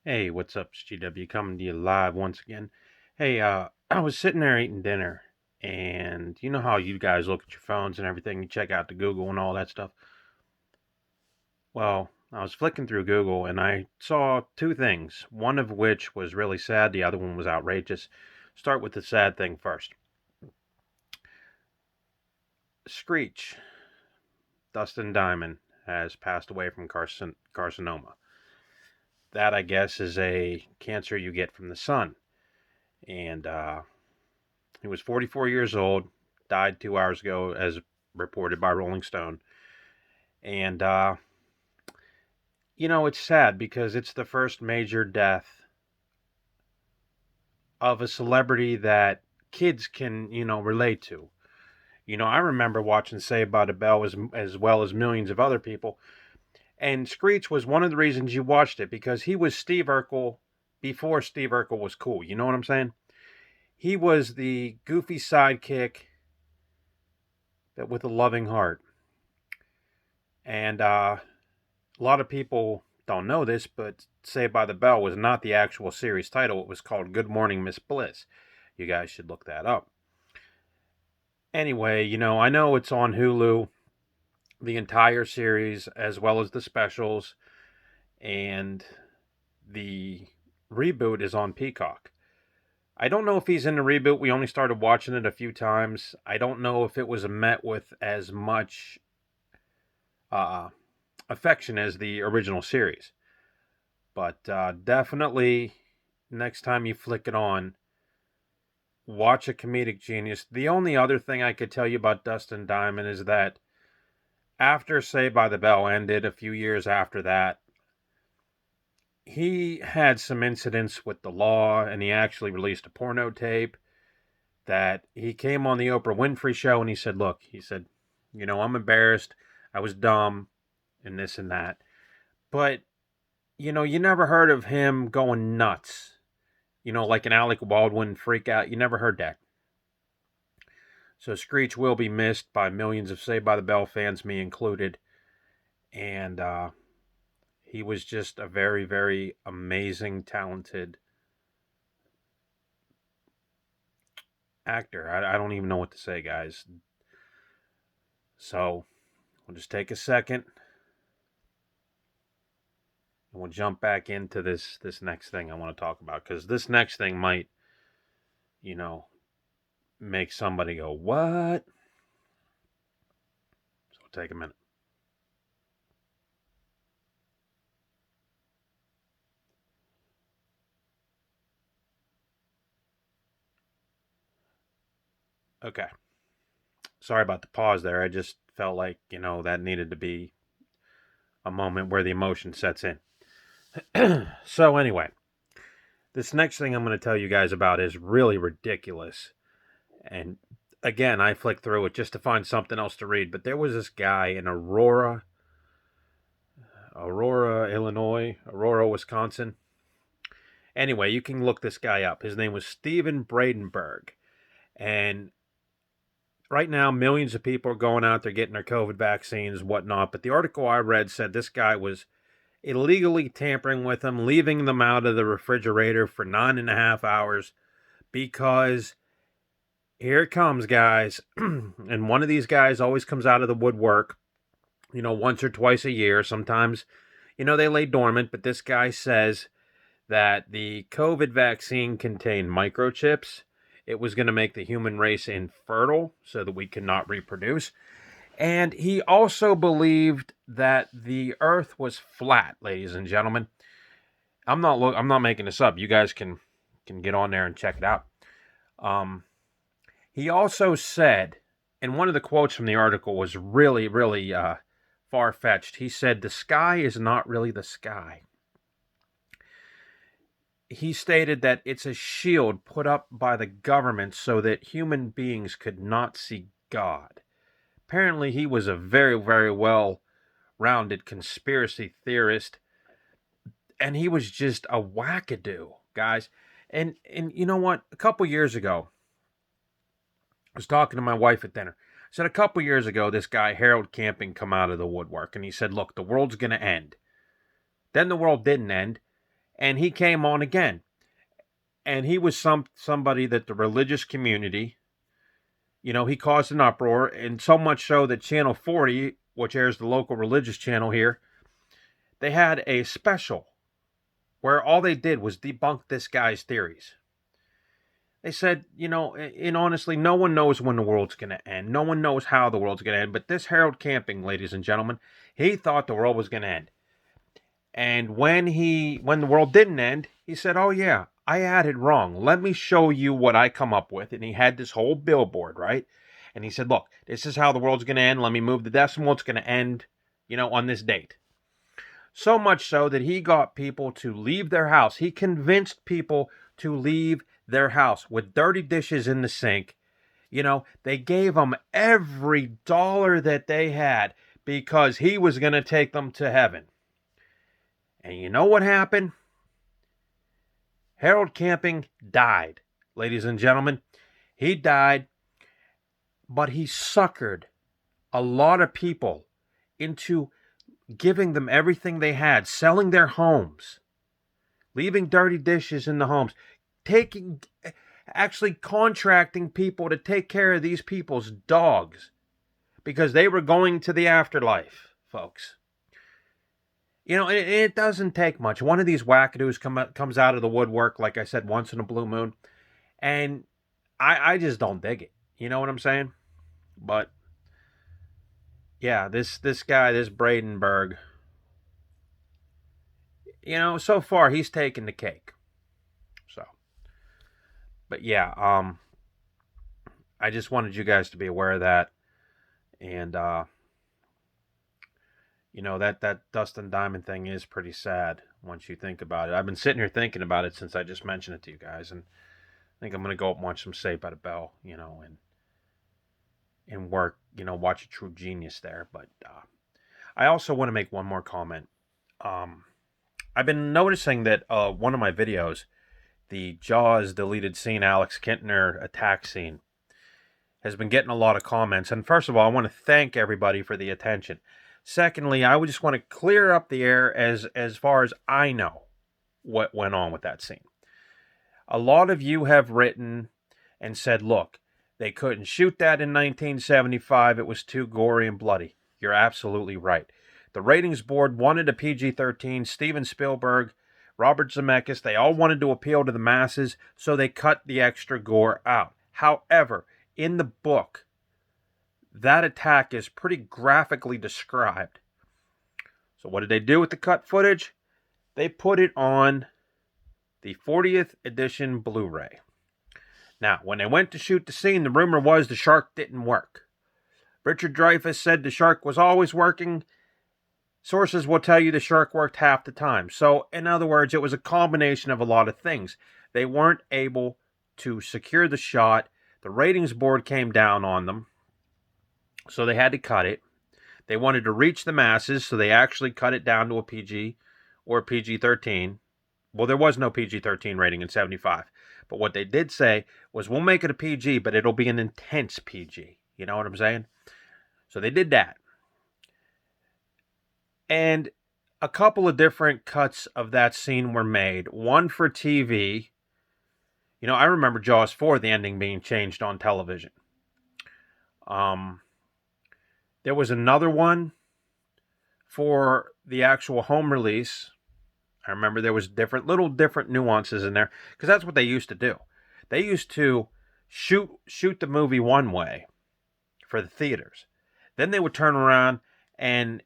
Hey, what's up, it's GW? Coming to you live once again. Hey, I was sitting there eating dinner, and you know how you guys look at your phones and everything, you check out the Google and all that stuff. Well, I was flicking through Google and I saw two things, one of which was really sad, the other one was outrageous. Start with the sad thing first. Screech, Dustin Diamond, has passed away from carcinoma. That, I guess, is a cancer you get from the sun. And he was 44 years old, died 2 hours ago, as reported by Rolling Stone. And, it's sad because it's the first major death of a celebrity that kids can, relate to. I remember watching Saved by the Bell as well as millions of other people. And Screech was one of the reasons you watched it because he was Steve Urkel before Steve Urkel was cool. You know what I'm saying? He was the goofy sidekick that with a loving heart. And a lot of people don't know this, but Saved by the Bell was not the actual series title. It was called Good Morning Miss Bliss. You guys should look that up. Anyway, I know it's on Hulu, the entire series, as well as the specials, and the reboot is on Peacock. I don't know if he's in the reboot. We only started watching it a few times. I don't know if it was met with as much affection as the original series. But definitely, next time you flick it on, watch a comedic genius. The only other thing I could tell you about Dustin Diamond is that after Saved by the Bell ended, a few years after that, he had some incidents with the law, and he actually released a porno tape that he came on the Oprah Winfrey show, and he said, look, I'm embarrassed. I was dumb, and this and that. But, you never heard of him going nuts. Like an Alec Baldwin freak out. You never heard that. So Screech will be missed by millions of Saved by the Bell fans, me included. And he was just a very, very amazing, talented actor. I don't even know what to say, guys. So we'll just take a second. And we'll jump back into this next thing I want to talk about. Because this next thing might, make somebody go, what? So it'll take a minute. Okay. Sorry about the pause there. I just felt like, that needed to be a moment where the emotion sets in. So, anyway, this next thing I'm going to tell you guys about is really ridiculous. And again, I flicked through it just to find something else to read. But there was this guy in Aurora, Illinois, Aurora, Wisconsin. Anyway, you can look this guy up. His name was Stephen Bradenberg. And right now, millions of people are going out there getting their COVID vaccines, whatnot. But the article I read said this guy was illegally tampering with them, leaving them out of the refrigerator for 9.5 hours because here it comes, guys. And one of these guys always comes out of the woodwork, once or twice a year. Sometimes, they lay dormant, but this guy says that the COVID vaccine contained microchips. It was going to make the human race infertile so that we could not reproduce. And he also believed that the earth was flat, ladies and gentlemen. I'm not making this up. You guys can get on there and check it out. He also said, and one of the quotes from the article was really, really far-fetched. He said, the sky is not really the sky. He stated that it's a shield put up by the government so that human beings could not see God. Apparently, he was a very, very well-rounded conspiracy theorist, and he was just a wack-a-doo, guys. And you know what? A couple years ago, I was talking to my wife at dinner. I said, a couple years ago, this guy, Harold Camping, come out of the woodwork, and he said, look, the world's going to end. Then the world didn't end, And he came on again. And he was somebody that the religious community, he caused an uproar, and so much so that Channel 40, which airs the local religious channel here, they had a special where all they did was debunk this guy's theories. They said, and honestly, no one knows when the world's going to end. No one knows how the world's going to end. But this Harold Camping, ladies and gentlemen, he thought the world was going to end. And when the world didn't end, he said, oh yeah, I had it wrong. Let me show you what I come up with. And he had this whole billboard, right? And he said, look, this is how the world's going to end. Let me move the decimal. It's going to end, on this date. So much so that he got people to leave their house. He convinced people to leave their house with dirty dishes in the sink. They gave them every dollar that they had because he was going to take them to heaven. And you know what happened? Harold Camping died, ladies and gentlemen. He died, but he suckered a lot of people into giving them everything they had, selling their homes, leaving dirty dishes in the homes, actually contracting people to take care of these people's dogs because they were going to the afterlife, folks. It doesn't take much. One of these wackadoos comes out of the woodwork, like I said, once in a blue moon, and I just don't dig it. You know what I'm saying? But yeah, this guy, this Bradenberg, so far he's taken the cake. So, but yeah, I just wanted you guys to be aware of that, and that Dustin Diamond thing is pretty sad once you think about it. I've been sitting here thinking about it since I just mentioned it to you guys, and I think I'm gonna go up and watch some Saved by the Bell, and work, watch a true genius there. But I also want to make one more comment. I've been noticing that one of my videos, the Jaws deleted scene, Alex Kintner attack scene, has been getting a lot of comments. And first of all, I want to thank everybody for the attention. Secondly, I would just want to clear up the air as far as I know what went on with that scene. A lot of you have written and said, look, they couldn't shoot that in 1975. It was too gory and bloody. You're absolutely right. The ratings board wanted a PG-13. Steven Spielberg, Robert Zemeckis, they all wanted to appeal to the masses, so they cut the extra gore out. However, in the book, that attack is pretty graphically described. So what did they do with the cut footage? They put it on the 40th edition Blu-ray. Now, when they went to shoot the scene, the rumor was the shark didn't work. Richard Dreyfuss said the shark was always working. Sources will tell you the shark worked half the time. So, in other words, it was a combination of a lot of things. They weren't able to secure the shot. The ratings board came down on them, so they had to cut it. They wanted to reach the masses, so they actually cut it down to a PG or a PG-13. Well, there was no PG-13 rating in 75. But what they did say was, we'll make it a PG, but it'll be an intense PG. You know what I'm saying? So they did that. And a couple of different cuts of that scene were made. One for TV. I remember Jaws 4, the ending being changed on television. There was another one for the actual home release. I remember there was little different nuances in there, because that's what they used to do. They used to shoot the movie one way for the theaters. Then they would turn around and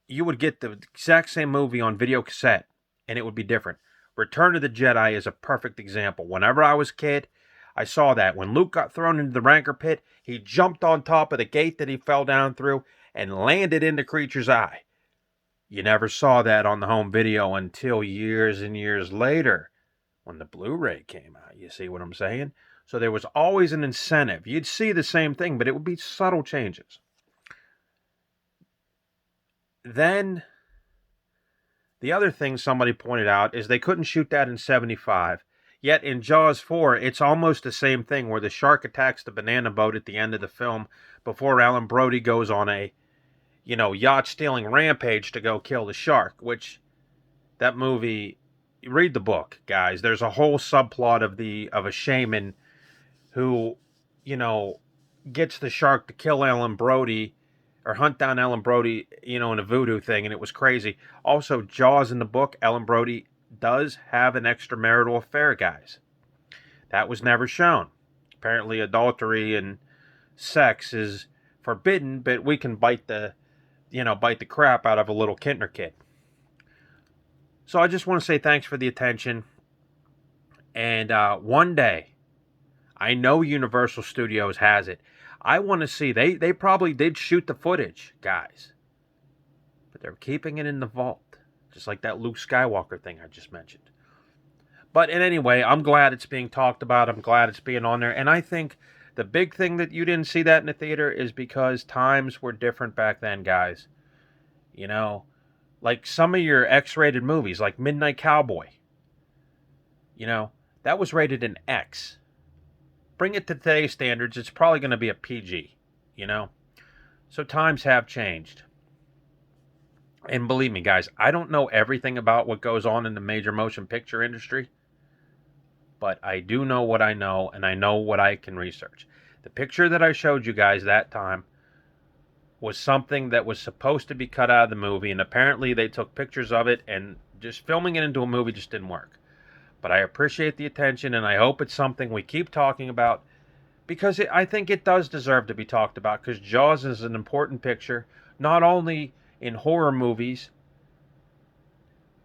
you would get the exact same movie on video cassette, and it would be different. Return of the Jedi is a perfect example. Whenever I was a kid, I saw that. When Luke got thrown into the Rancor pit, he jumped on top of the gate that he fell down through and landed in the creature's eye. You never saw that on the home video until years and years later when the Blu-ray came out. You see what I'm saying? So there was always an incentive. You'd see the same thing, but it would be subtle changes. Then, the other thing somebody pointed out is they couldn't shoot that in 75. Yet in Jaws 4, it's almost the same thing, where the shark attacks the banana boat at the end of the film before Alan Brody goes on a yacht stealing rampage to go kill the shark, which that movie read the book, guys. There's a whole subplot of a shaman who, you know, gets the shark to kill Ellen Brody or hunt down Ellen Brody, in a voodoo thing, and it was crazy. Also, Jaws in the book, Ellen Brody does have an extramarital affair, guys. That was never shown. Apparently, adultery and sex is forbidden, but we can bite the crap out of a little Kintner kid. So I just want to say thanks for the attention. And one day, I know Universal Studios has it. I want to see. They probably did shoot the footage, guys. But they're keeping it in the vault. Just like that Luke Skywalker thing I just mentioned. But in any way, I'm glad it's being talked about. I'm glad it's being on there. And I think the big thing that you didn't see that in the theater is because times were different back then, guys. Like some of your X-rated movies, like Midnight Cowboy. That was rated an X. Bring it to today's standards, it's probably going to be a PG, So times have changed. And believe me, guys, I don't know everything about what goes on in the major motion picture industry, but I do know what I know, and I know what I can research. The picture that I showed you guys that time was something that was supposed to be cut out of the movie, and apparently they took pictures of it, and just filming it into a movie just didn't work. But I appreciate the attention, and I hope it's something we keep talking about, because I think it does deserve to be talked about, because Jaws is an important picture, not only in horror movies,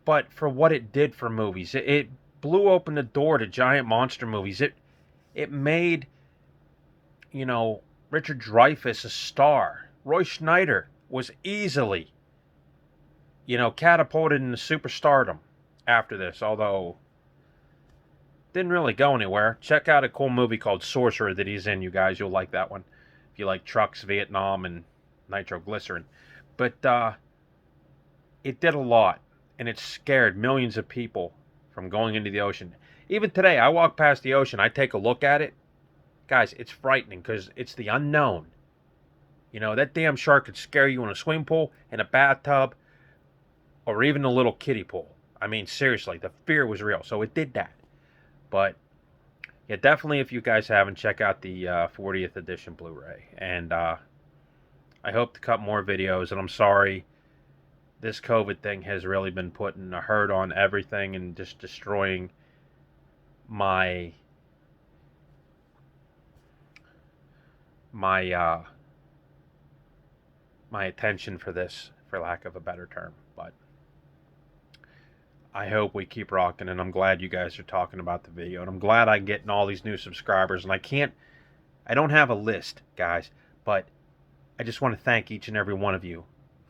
but for what it did for movies. It blew open the door to giant monster movies. It made, Richard Dreyfuss a star. Roy Schneider was easily, catapulted into superstardom after this, although didn't really go anywhere. Check out a cool movie called Sorcerer that he's in, you guys. You'll like that one. If you like trucks, Vietnam, and nitroglycerin. But it did a lot, and it scared millions of people from going into the ocean. Even today, I walk past the ocean, I take a look at it. Guys, it's frightening because it's the unknown. That damn shark could scare you in a swimming pool, in a bathtub, or even a little kiddie pool. I mean, seriously, the fear was real. So it did that. But yeah, definitely, if you guys haven't, check out the 40th edition Blu-ray. And I hope to cut more videos. And I'm sorry, this COVID thing has really been putting a hurt on everything and just destroying my attention for this, for lack of a better term. But I hope we keep rocking, and I'm glad you guys are talking about the video, and I'm glad I'm getting all these new subscribers. And I don't have a list, guys, but I just want to thank each and every one of you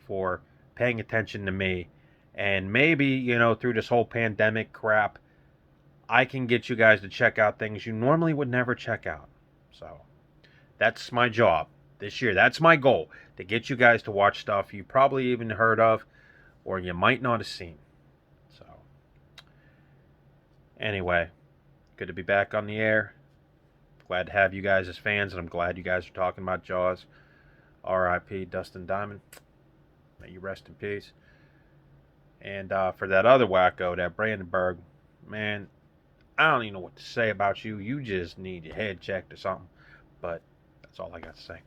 for paying attention to me. And maybe, through this whole pandemic crap, I can get you guys to check out things you normally would never check out. So that's my job this year. That's my goal, to get you guys to watch stuff you probably even heard of or you might not have seen. So anyway, good to be back on the air. Glad to have you guys as fans, and I'm glad you guys are talking about Jaws. R.I.P. Dustin Diamond. May you rest in peace. And for that other wacko, that Brandenburg, man, I don't even know what to say about you. You just need your head checked or something. But that's all I got to say.